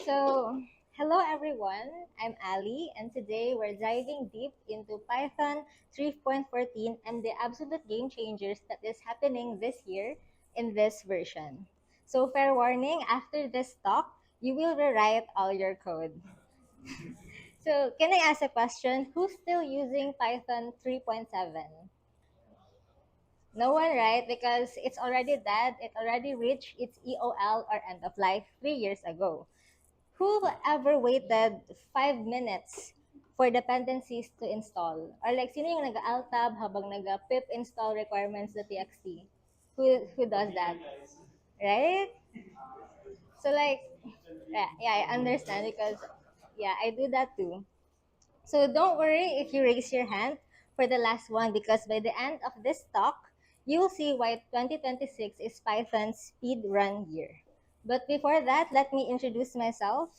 So, hello everyone. I'm Ali, and today we're diving deep into Python 3.14 and the absolute game changers that is happening this year in this version. So, fair warning, after this talk, you will rewrite all your code. So, can I ask a question? Who's still using Python 3.7? No one, right? Because it's already dead. It already reached its EOL or end of life 3 years ago. Who ever waited 5 minutes for dependencies to install? Or like, sino yung nag-alt tab habang nag-pip install requirements.txt? Who does that? Right? So like, yeah, I understand because, yeah, I do that too. So don't worry if you raise your hand for the last one because by the end of this talk, you will see why 2026 is Python's speed run year. But before that, let me introduce myself.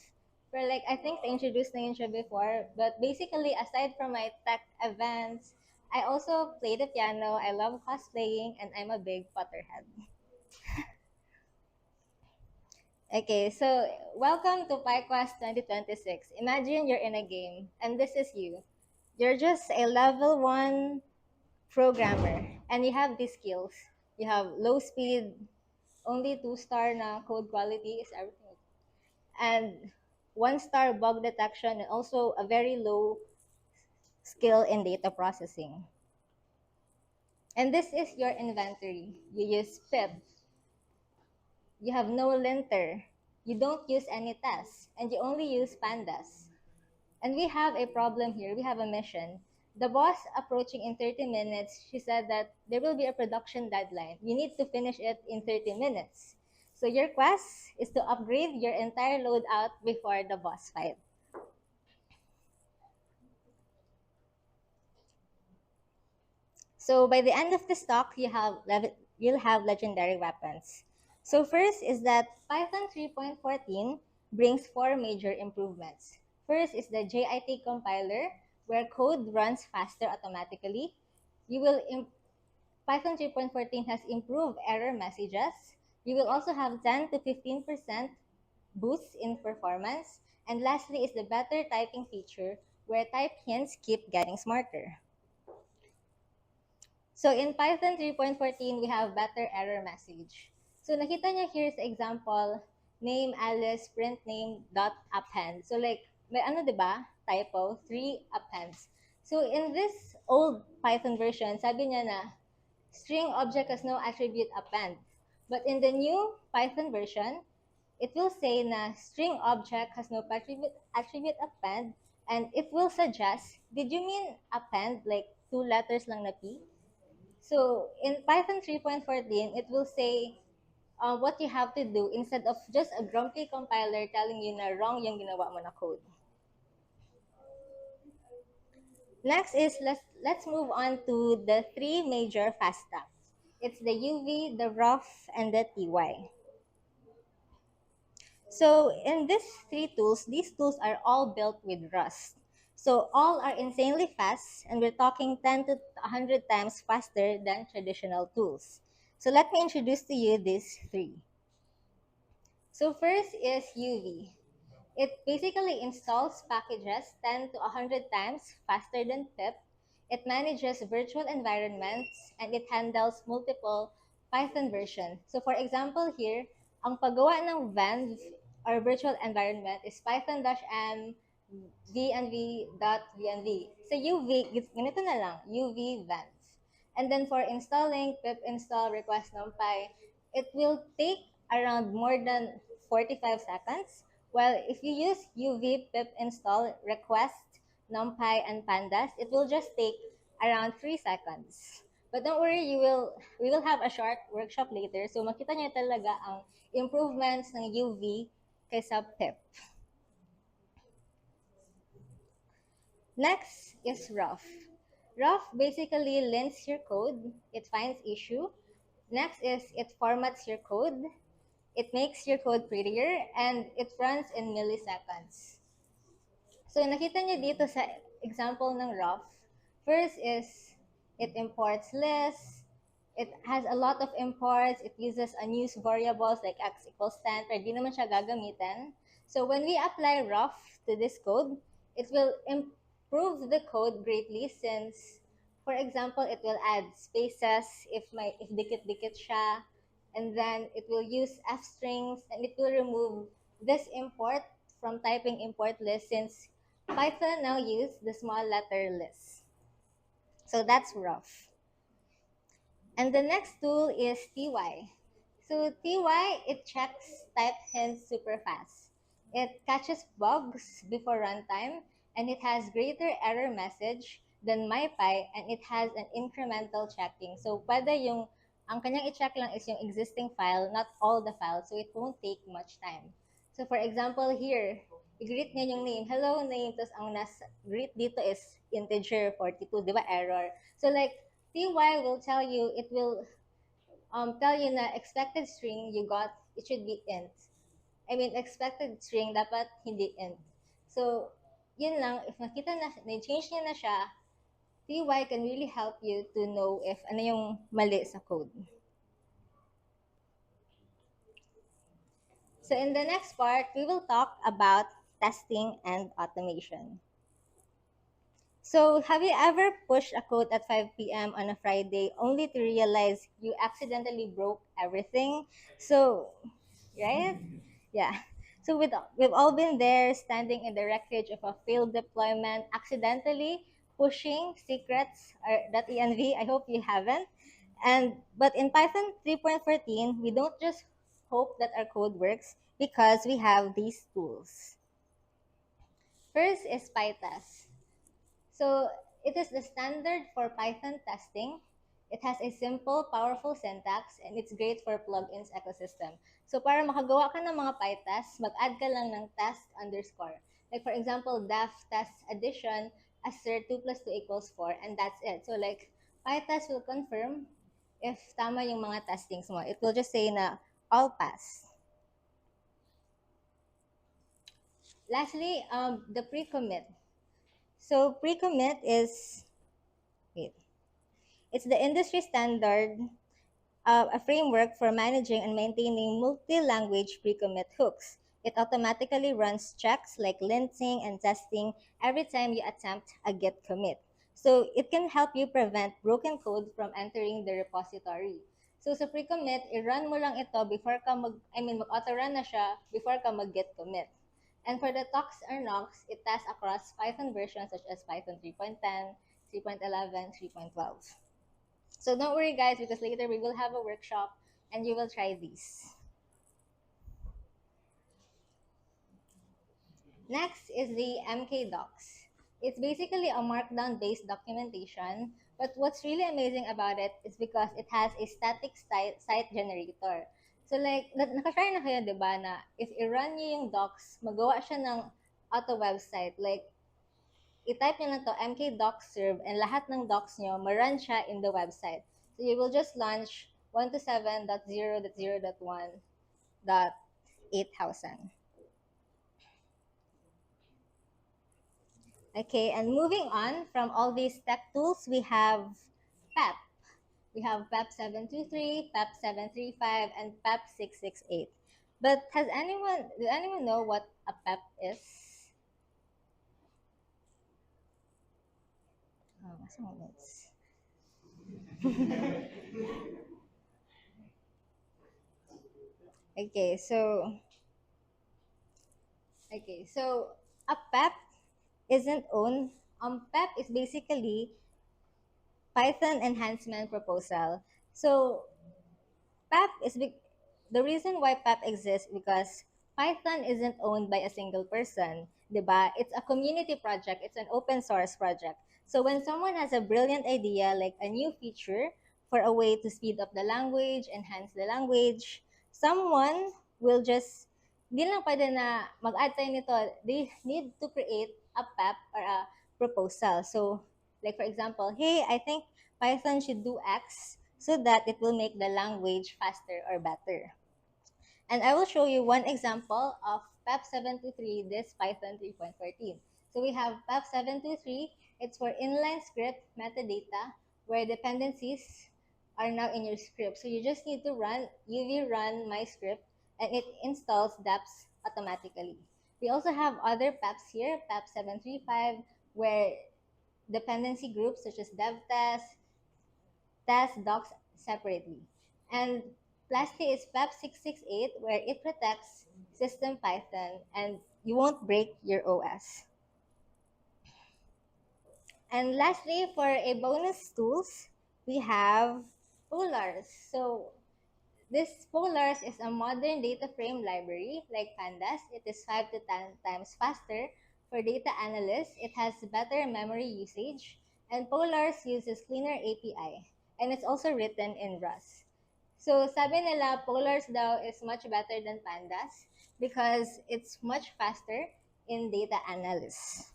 For like, I think I introduced na yun siya before, but basically, aside from my tech events, I also play the piano, I love cosplaying, and I'm a big Potterhead. Okay, so welcome to PyQuest 2026. Imagine you're in a game, and this is you. You're just a level 1 programmer, and you have these skills. You have low speed, only 2-star na code quality is everything, and 1-star bug detection, and also a very low skill in data processing. And this is your inventory. You use pip. You have no linter. You don't use any tests, and you only use pandas. And we have a problem here. We have a mission. The boss approaching in 30 minutes, she said that there will be a production deadline. You need to finish it in 30 minutes. So your quest is to upgrade your entire loadout before the boss fight. So by the end of this talk, you'll have legendary weapons. So first is that Python 3.14 brings four major improvements. First is the JIT compiler, where code runs faster automatically. You will Python 3.14 has improved error messages. You will also have 10 to 15% boosts in performance. And lastly is the better typing feature, where type hints keep getting smarter. So in Python 3.14, we have better error message. So nakita niya here sa example, name Alice, print name dot append. So like, may ano 'di ba? Typo, 3 appends. So in this old Python version, sabi niya na string object has no attribute append. But in the new Python version, it will say na string object has no attribute append, and it will suggest, did you mean append like two letters lang na P? So in Python 3.14, it will say what you have to do instead of just a grumpy compiler telling you na wrong yung ginawa mo na code. Next is let's move on to the three major fast stacks. It's the UV, the rough, and the TY. So in these tools are all built with Rust. So all are insanely fast, and we're talking 10 to 100 times faster than traditional tools. So let me introduce to you these three. So first is UV. It basically installs packages 10 to 100 times faster than pip. It manages virtual environments, and it handles multiple Python versions. So for example here, ang paggawa ng venv or virtual environment is python-m vnv.vnv. So UV, ganito na lang, UV venv. And then for installing pip install request numpy, it will take around more than 45 seconds. While if you use UV pip install request numpy and pandas, it will just take around 3 seconds. But don't worry, we will have a short workshop later. So makita niyo talaga ang improvements ng UV kaysa pip. Next is rough. Rough basically lints your code. It finds issue. Next is it formats your code. It makes your code prettier, and it runs in milliseconds. So nakita niyo dito sa example ng rough, first is it imports lists. It has a lot of imports. It uses unused variables like x equals 10, pero di naman siya gagamitin. So when we apply rough to this code, it will improve the code greatly since, for example, it will add spaces if dikit-dikit siya, and then it will use f strings and it will remove this import from typing import list since Python now use the small letter list. So that's rough. And the next tool is TY. So TY, it checks type hints super fast. It catches bugs before runtime, and it has greater error message than MyPy, and it has an incremental checking. So pwede ang kanyang i-check lang is yung existing file, not all the files, so it won't take much time. So for example here, i-greet niya yung name, hello name, tapos ang greet dito is integer 42, di ba error? So like, TY will tell you, it will tell you na expected string you got, it should be int. I mean, expected string dapat hindi int. So, yun lang, if nakita na, na-change niya na siya, TY can really help you to know if ano yung mali sa code. So in the next part, we will talk about testing and automation. So, have you ever pushed a code at 5 p.m. on a Friday only to realize you accidentally broke everything? So, right? Yeah. So we've all been there, standing in the wreckage of a failed deployment, accidentally pushing secrets or .env. I hope you haven't. But in Python 3.14, we don't just hope that our code works because we have these tools. First is PyTest. So it is the standard for Python testing. It has a simple, powerful syntax, and it's great for plugins ecosystem. So para makagawa ka ng mga PyTest, mag-add ka lang ng test underscore. Like for example, def test addition, assert 2 plus 2 equals 4, and that's it. So like, PyTest will confirm if tama yung mga testings mo. It will just say na all pass. Lastly, the pre-commit. So pre-commit is, wait, it's the industry standard, a framework for managing and maintaining multi-language pre-commit hooks. It automatically runs checks like linting and testing every time you attempt a git commit. So it can help you prevent broken code from entering the repository. So sa pre-commit, i-run mo lang ito before ka mag-auto-run na siya before ka mag-git commit. And for the tox or nox, it tests across Python versions such as Python 3.10, 3.11, 3.12. So don't worry, guys, because later we will have a workshop and you will try these. Next is the MKDocs. It's basically a markdown-based documentation, but what's really amazing about it is because it has a static site generator. So like, nakatry na kayo, di ba, na if i-run nyo yung docs, magawa siya ng auto website. Like, i-type nyo na to mkdocserve and lahat ng docs nyo, ma-run siya in the website. So you will just launch 127.0.0.1.8000. Okay, and moving on from all these tech tools, we have PEP. We have PEP 723, PEP 735, and PEP 668. But does anyone know what a PEP is? Oh, some notes. Okay, so a PEP isn't owned. PEP is basically Python enhancement proposal. So PEP is the reason why PEP exists because Python isn't owned by a single person, 'di ba? It's a community project, it's an open source project. So when someone has a brilliant idea like a new feature for a way to speed up the language, enhance the language, someone will just di lang pwede na mag-add tayo nito. They need to create a PEP or a proposal. So like for example, hey, I think Python should do X so that it will make the language faster or better. And I will show you one example of PEP 723, this Python 3.14. So we have PEP 723, it's for inline script metadata where dependencies are now in your script. So you just need to run uv run my script and it installs deps automatically. We also have other PAPs here, PAP 735, where dependency groups such as DevTest, test docs separately. And lastly is PAP 668, where it protects system Python and you won't break your OS. And lastly, for a bonus tools, we have Polars. So this Polars is a modern data frame library like Pandas. It is 5 to 10 times faster. For data analysts, it has better memory usage. And Polars uses cleaner API. And it's also written in Rust. So sabi nila, Polars daw is much better than Pandas because it's much faster in data analysis.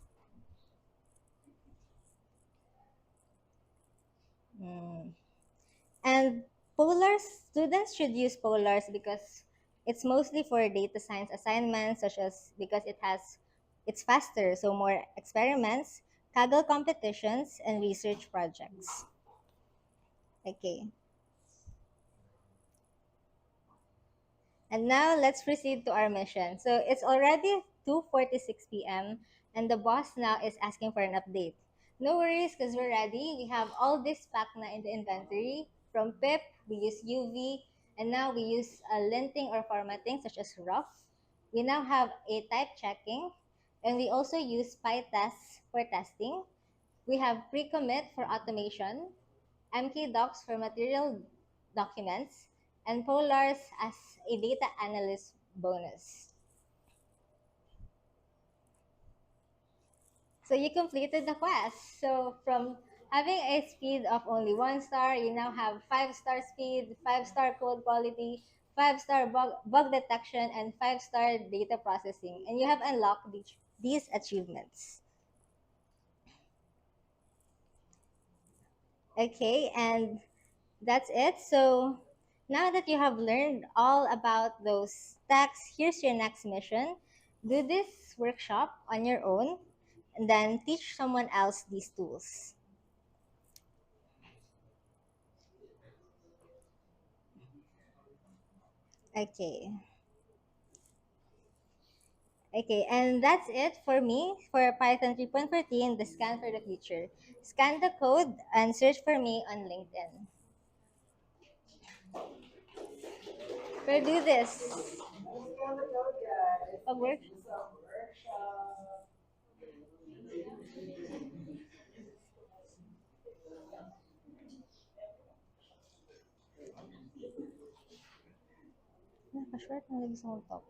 Hmm. And Polars, students should use Polars because it's mostly for data science assignments, such as because it's faster, so more experiments, Kaggle competitions, and research projects. Okay. And now let's proceed to our mission. So it's already 2:46 p.m. and the boss now is asking for an update. No worries because we're ready. We have all this packed na in the inventory. From pip, we use UV, and now we use linting or formatting such as rough. We now have a type checking, and we also use PyTest for testing. We have pre-commit for automation, MKDocs for material documents, and Polars as a data analyst bonus. So you completed the quest. So from having a speed of only 1 star, you now have 5 star speed, 5 star code quality, 5 star bug detection, and 5 star data processing. And you have unlocked these achievements. Okay, and that's it. So now that you have learned all about those stacks, here's your next mission. Do this workshop on your own and then teach someone else these tools. Okay. Okay, and that's it for me for Python 3.14, the scan for the future. Scan the code and search for me on LinkedIn. We'll do this. Pag-work. Nakashort na lagi sa top.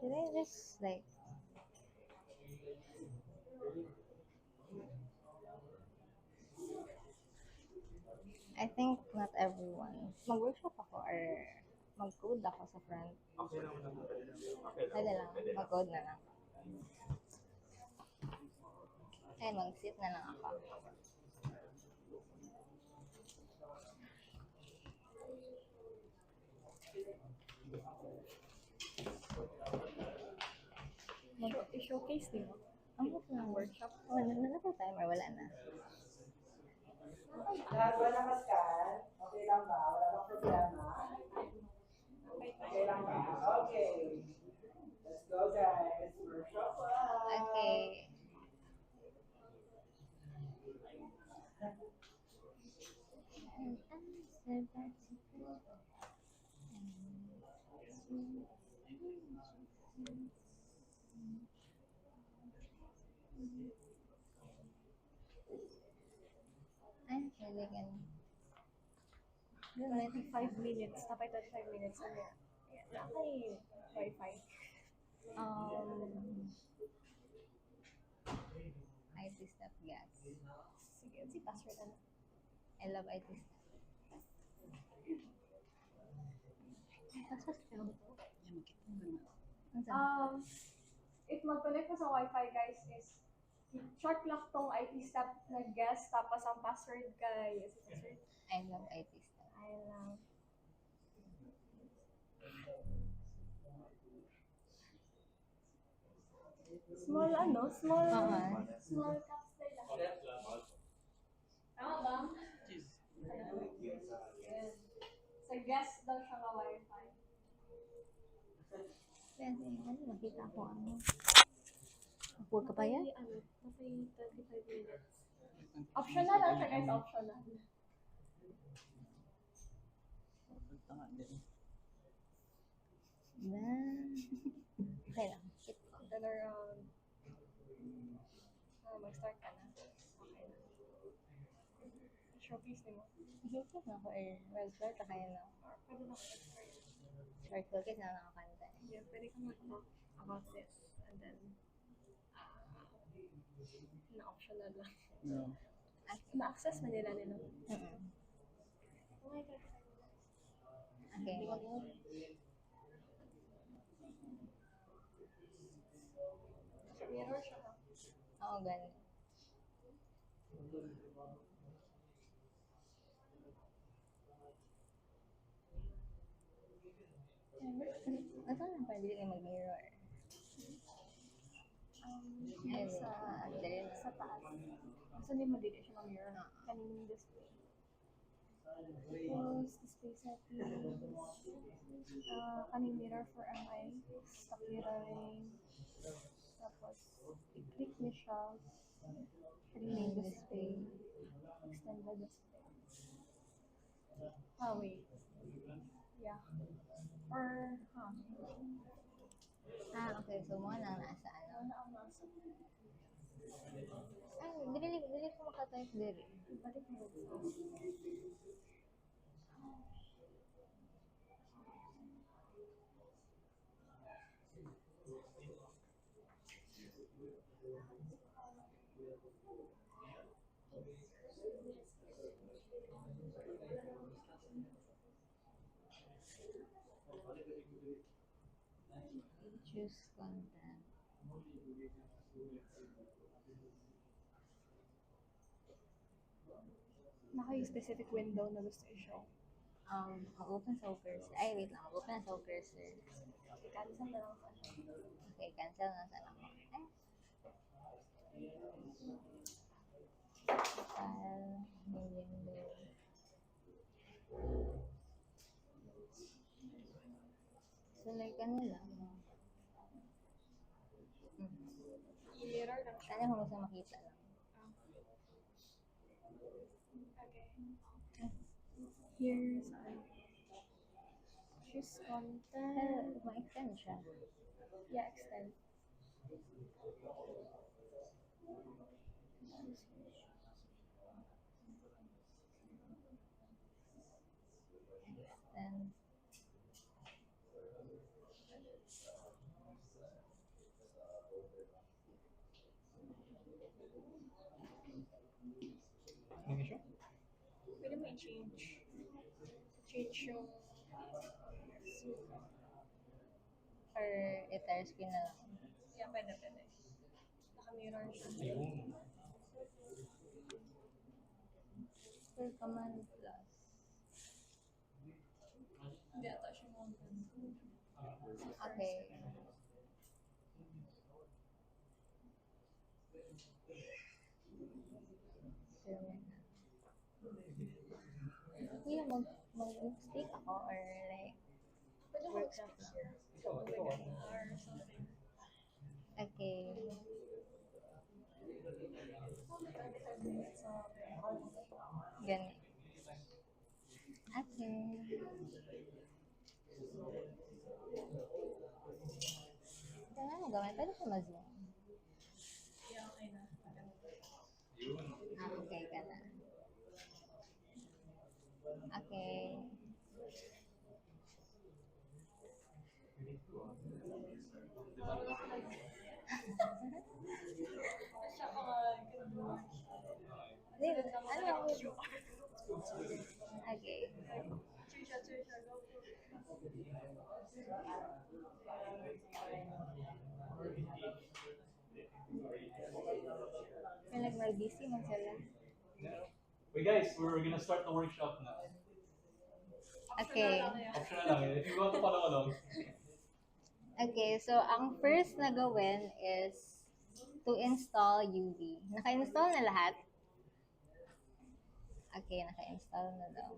Should I just like I think not everyone. Mag-workshop ako or mag-code ako sa front. Pwede lang. Mag-code na lang. Ay, mag-sit na lang ako. I-showcase din mo. Ang book ng workshop. Wala na ba timer? Wala na. Wala ka scan? Okay lang ba? Wala bang problema? Okay lang ba? Okay. Let's go guys. Workshop one. Okay. I'm feeling an 25 minutes. Tapay 25 minutes. Ano yan? Nakay Wi-Fi. Um, IT stuff, gas. sige, si password ano. I love IT stuff. What's the spell? Ang sarap. If mag-connect mo sa Wi-Fi guys is short lang tong IT step na guest tapos ang password kay password I love IT stuff. ay lang. Small ano? Small, Oo. small cups nila. Tama ba? Yes. Sa guest daw siya nga wifi. Pwede, ano, nakita ko ano. Huwag ka pa yan? Ano, nasa 25 minutes. Optional lang siya guys, optional. Na. Okay lang. Keep ko. Then around, mag-start ka na. Okay na. Showcase ni mo. Hihikit na ako eh. Mag-start ka kaya na. Or pwede na mag-start. Short focus na nakakanta. Yeah, pwede kang mag-talk about this. And then, na-optional lang. Na-access man nila nila. Mm-mm. Okay, okay. Okay. Sa mirror siya ha. Oo, ganun. Ito lang pwede kayo mag-mirror. Ay, Sa taas. Gusto niyo mo dito siya mag-mirror. Kaning display. Tapos, display settings. Kaning mirror for MI. Stock mirroring. Tapos, i-click niyo siya. Kaning main display. Extend the display. Wait. Yeah. Or, Okay. So, mo na nasa ano. ano ang nasa? Dili ko makatype diri. Balik mo sa Choose content. naka yung specific window na gusto i-show. Open sa cursor. Ay, wait lang. Open sa cursor. Cancel na lang sa siya. Okay, cancel na sa lang. Ay. File, new window. Select ka nila. Mirror lang siya. Sana kung gusto makita lang. Okay. Here's choose content. Ma-extend siya. Yeah, extend. Extend. Pwede mo i-change. Change yung Or entire screen na lang. yeah, pwede. Naka-mirror siya. For command plus. Hindi ata siya mountain. Okay. Kuya, mag-speak ako or like Pwede mo workshop lang. or something. Okay. Ganun. Okay. Kaya ano gawin? Pwede siya ma-zoom. Yeah, okay na. Okay ka na. Okay. Siya ka Ano? Okay. Chisha, go. Kaya nag-busy man sila. Wait guys, we're gonna start the workshop now. Okay. Optional lang eh. If you want to follow along. Okay, so ang first na gawin is to install UV. Naka-install na lahat? Okay, naka-install na daw.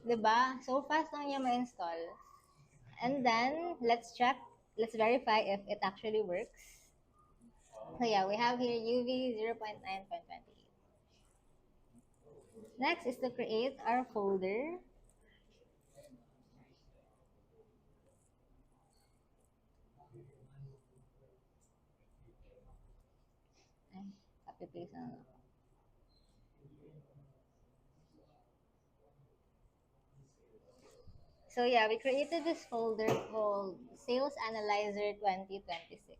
Diba? So fast lang niya ma-install. And then, let's verify if it actually works. So yeah, we have here UV 0.9.28. Next is to create our folder. Ay, copy paste na lang. So yeah, we created this folder called Sales Analyzer 2026.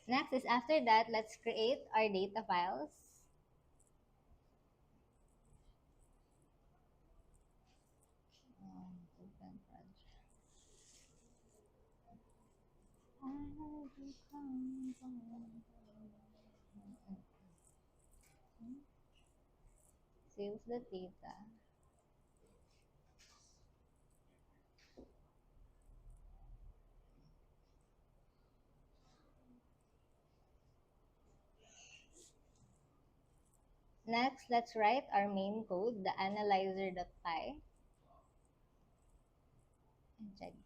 Next is after that, let's create our data files. Open project. Sales the data. Next, let's write our main code, the analyzer.py. And check this.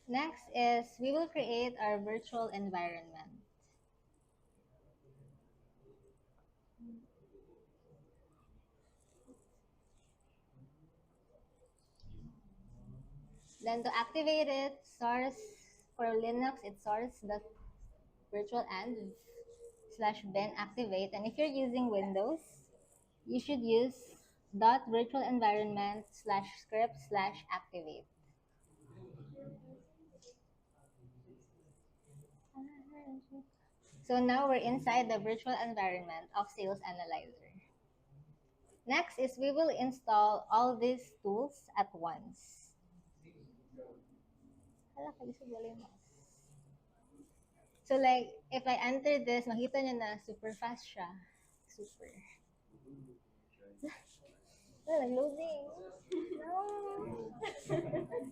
Next is we will create our virtual environment. Then to activate it, source for Linux, it's source.virtualenv/bin activate. And if you're using Windows, you should use .virtualenvironment/script/activate. So now we're inside the virtual environment of Sales Analyzer. Next is we will install all these tools at once. So like, if I enter this, makita nyo na super fast siya. Super. Nag-loading. No.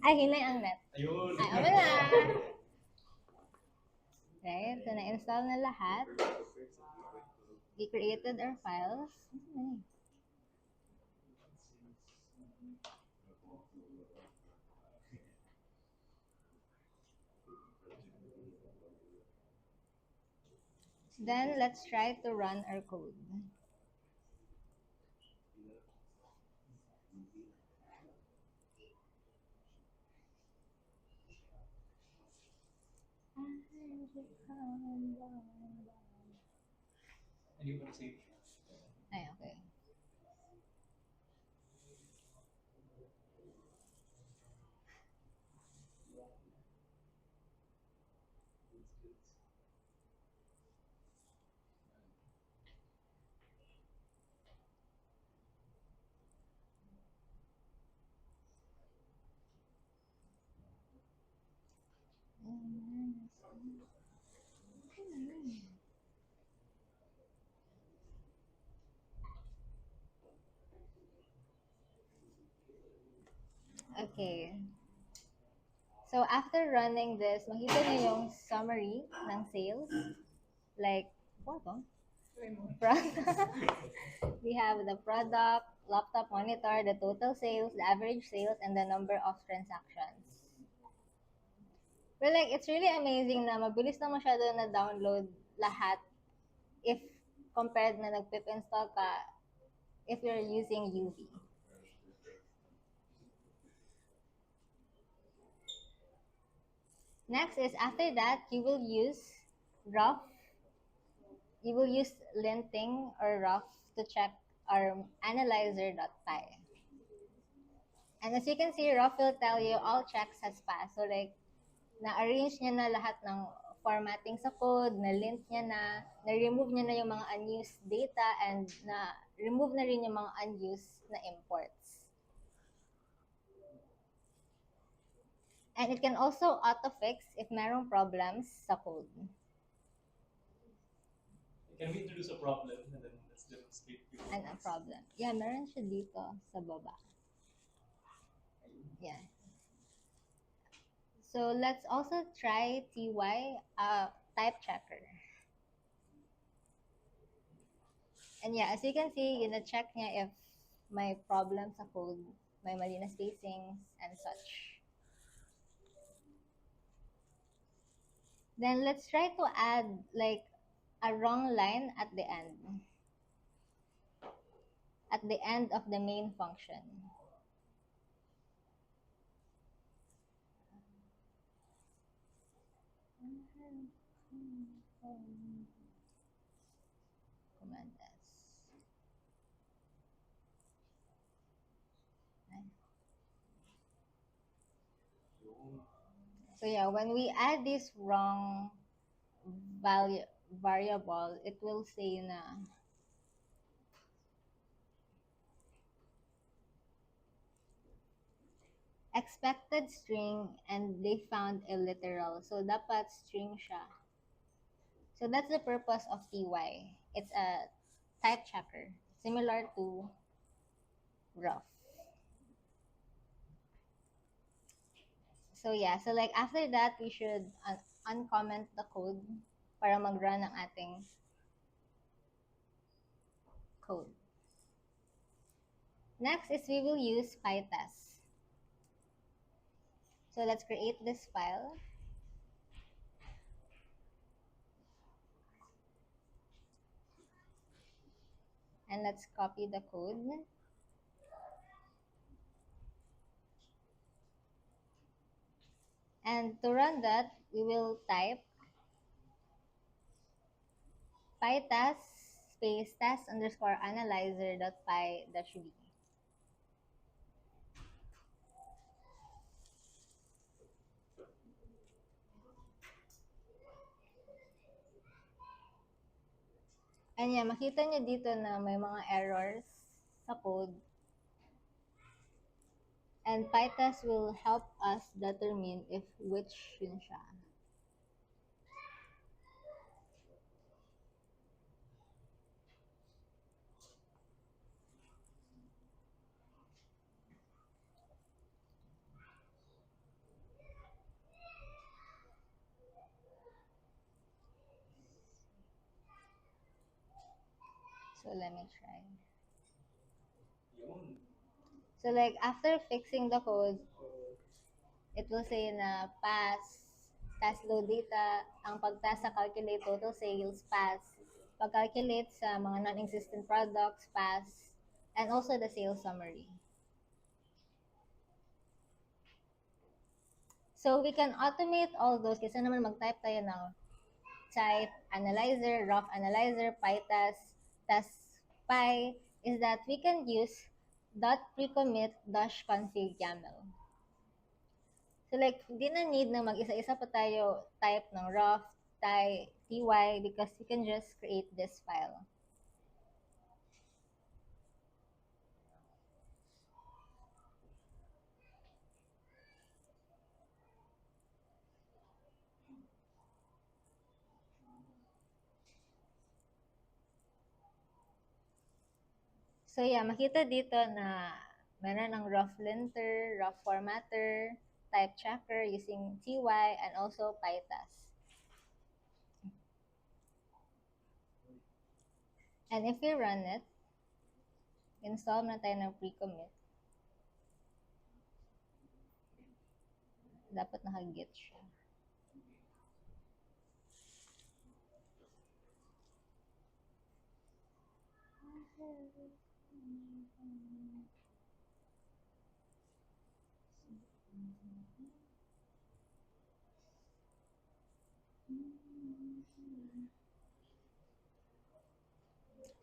Ay, hinay ang net. Ayun. Ay, okay na. Right, so na-install na lahat. We created our files. Then let's try to run our code. And you can see. Ay, okay. Okay. So after running this, makita nyo yung summary ng sales. Like, what? We have the product, laptop monitor, the total sales, the average sales, and the number of transactions. But like, it's really amazing na mabilis na masyado na download lahat if compared na nag-pip install ka if you're using UV. Next is after that, you will use rough, you will use linting or rough to check our analyzer.py. And as you can see, rough will tell you all checks has passed. So like, na-arrange niya na lahat ng formatting sa code, na-lint niya na-remove niya na yung mga unused data, and na-remove na rin yung mga unused na imports. And it can also auto-fix if merong problems sa code. Can we introduce a problem and then let's demonstrate? And a problem. Yeah, meron siya dito sa baba. Yeah. So let's also try TY type checker. And yeah, as you can see, check niya if may problem sa code, may mali na spacings and such. Then let's try to add like a wrong line at the end. At the end of the main function. Command S. So yeah, when we add this wrong variable, it will say na expected string and they found a literal. So dapat string siya. So that's the purpose of TY. It's a type checker, similar to rough. So yeah, so like after that, we should uncomment the code para mag-run ang ating code. Next is we will use PyTest. So let's create this file. And let's copy the code. And to run that, we will type pytest space test underscore analyzer dot py dash v. And yeah, makita nyo dito na may mga errors sa code. And PyTest will help us determine if which yun siya. So let me try. So like after fixing the code, it will say na pass load data, ang pag-task sa calculate total sales, pass. Pag-calculate sa mga non-existent products, pass. And also the sales summary. So we can automate all those kasi naman mag-type tayo ng type analyzer, rough analyzer, pytest, test py, is that we can use .precommit -config YAML. So like, di na need na mag-isa-isa pa tayo type ng rough, ty, because we can just create this file. So yeah, makita dito na meron ng rough linter, rough formatter, type checker using TY, and also PyTest. And if we run it, install na tayo ng pre-commit. Dapat naka-git siya.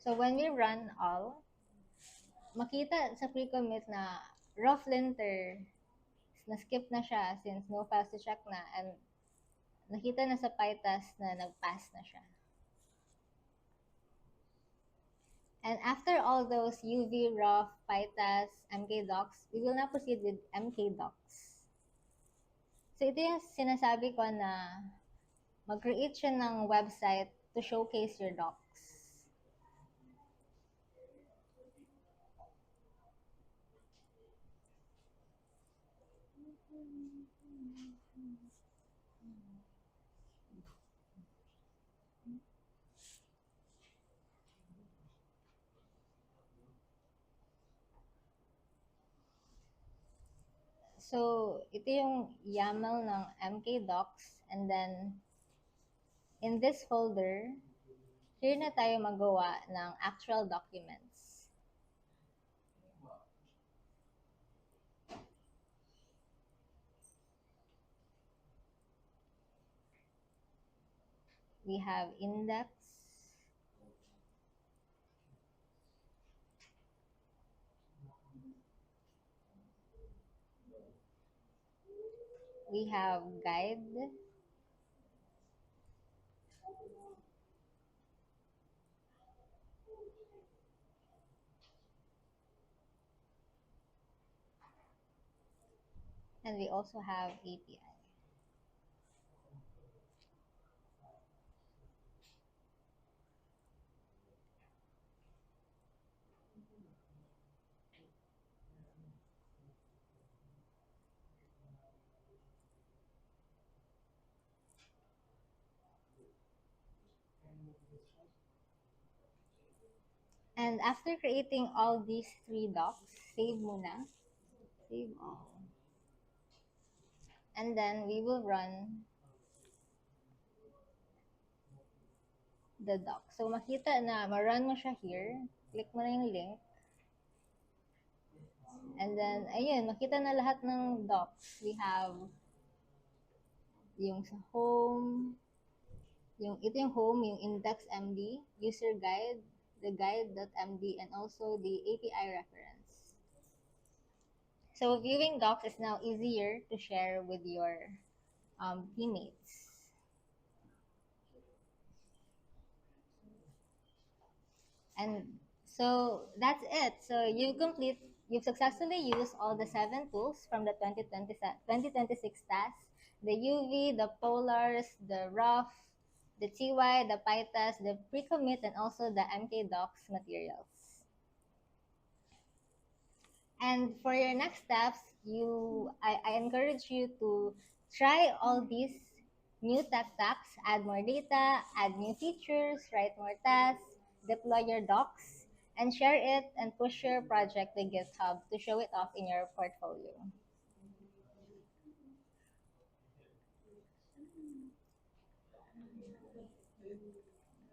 So when we run all, makita sa pre-commit na rough linter, na-skip na siya since no files to check na, and nakita na sa PyTest na nag-pass na siya. And after all those UV, rough, PyTest, MKDocs, we will now proceed with MKDocs. So ito yung sinasabi ko na mag-create siya ng website to showcase your docs. So, ito yung YAML ng MKDocs, and then in this folder, here na tayo magawa ng actual documents. We have index, we have guide, and we also have API. And after creating all these 3 docs, save muna. Save all. And then we will run the doc. So makita na, ma-run mo siya here. Click mo na yung link. And then, ayun, makita na lahat ng docs. We have yung sa home, ito yung home, yung index.md, user guide, the guide.md, and also the API reference. So viewing docs is now easier to share with your teammates. And so that's it. So you've successfully used all the 7 tools from the 2026 tasks: the UV, the polars, the rough, the TY, the PyTest, the pre-commit, and also the MKDocs materials. And for your next steps, I encourage you to try all these new tech stacks, add more data, add new features, write more tasks, deploy your docs, and share it and push your project to GitHub to show it off in your portfolio.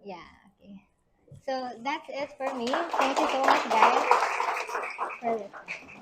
Yeah, okay. So that's it for me. Thank you so much, guys, for listening.